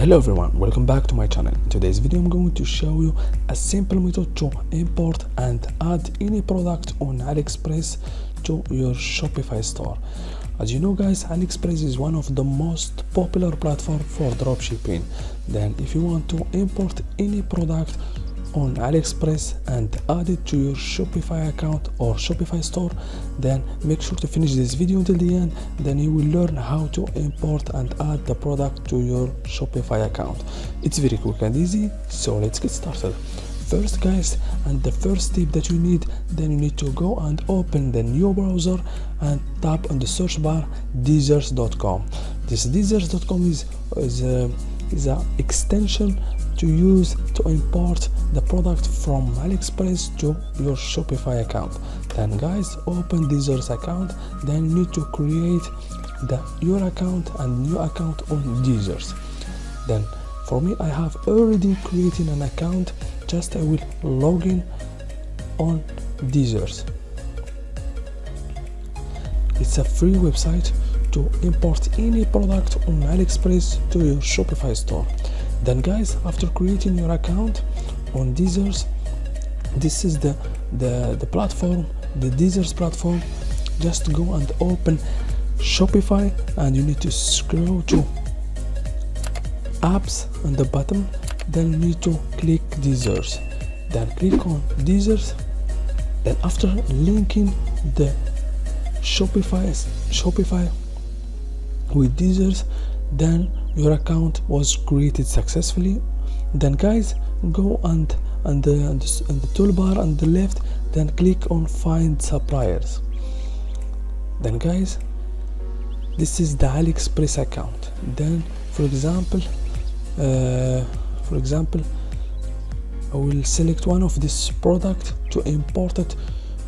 Hello everyone, welcome back to my channel. In today's video I'm going to show you a simple method to import and add any product on AliExpress to your Shopify store. As you know guys, AliExpress is one of the most popular platform for dropshipping. Then if you want to import any product on AliExpress and add it to your Shopify account or Shopify store, then make sure to finish this video until the end. Then you will learn how to import and add the product to your Shopify account. It's very quick and easy, so let's get started. First guys, and the first step that you need, then you need to go and open the new browser and tap on the search bar Deezers.com. This Deezers.com is an extension to use to import the product from AliExpress to your Shopify account. Then guys, open Deezers account, then you need to create your account and new account on Deezers. Then for me, I have already created an account, just I will log in on Deezers. It's a free website to import any product on AliExpress to your Shopify store. Then guys, after creating your account on Deezers, this is the platform, the Deezers platform. Just go and open Shopify and you need to scroll to apps on the bottom, then you need to click Deezers, then click on Deezers. Then after linking the Shopify with Deezers, then your account was created successfully. Then guys, go and the toolbar on the left, then click on find suppliers. Then guys, this is the AliExpress account. Then for example I will select one of this product to import it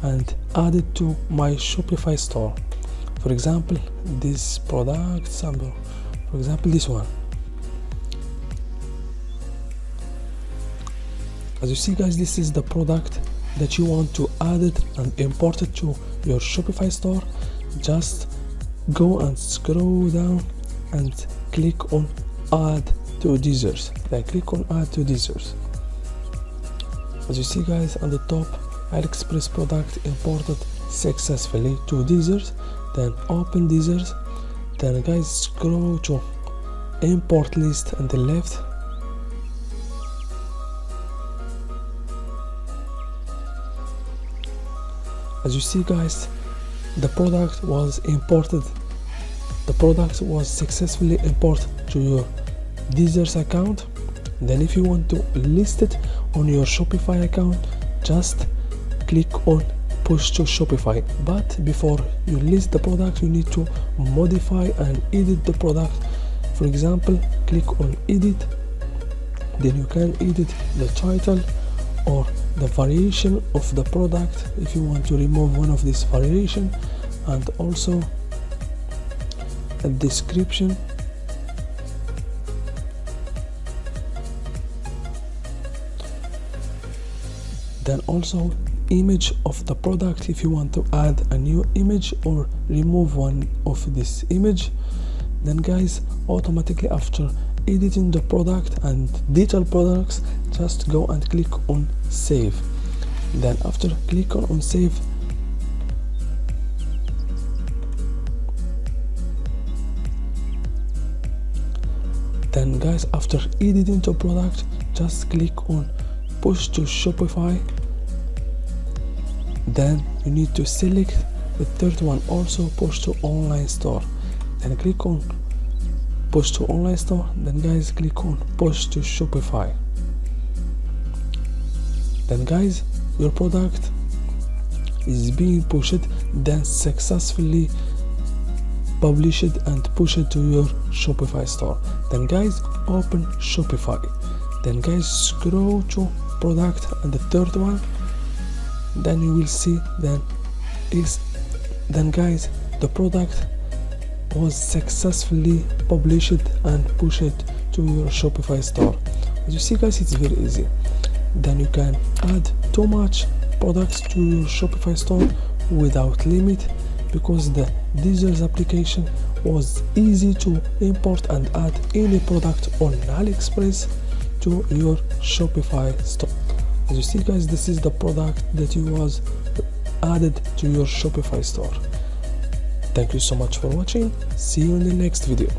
and add it to my Shopify store. For example, this product sample, for example this one. As you see guys, this is the product that you want to add it and import it to your Shopify store. Just go and scroll down and click on add to Deezers, then click on add to Deezers. As you see guys, on the top, AliExpress product imported successfully to Deezers. Then open Deezers, then guys scroll to import list on the left. As you see guys, the product was imported, the product was successfully imported to your Deezers account. Then if you want to list it on your Shopify account, just click on push to Shopify. But before you list the product, you need to modify and edit the product. For example, click on edit, then you can edit the title or the variation of the product if you want to remove one of this variation, and also a description. Then also image of the product if you want to add a new image or remove one of this image. Then guys, automatically after editing the product and detailed products, just go and click on save. Then after click on save, then guys, after editing the product, just click on push to Shopify. Then you need to select the third one, also push to online store, then click on push to online store. Then guys, click on push to Shopify. Then guys, your product is being pushed, then successfully publish it and push it to your Shopify store. Then guys, open Shopify, then guys scroll to product and the third one, then you will see then guys, the product was successfully published and pushed to your Shopify store. As you see guys, it's very easy. Then you can add too much products to your Shopify store without limit, because the Deezers application was easy to import and add any product on AliExpress to your Shopify store. As you see guys, this is the product that was added to your Shopify store. Thank you so much for watching. See you in the next video.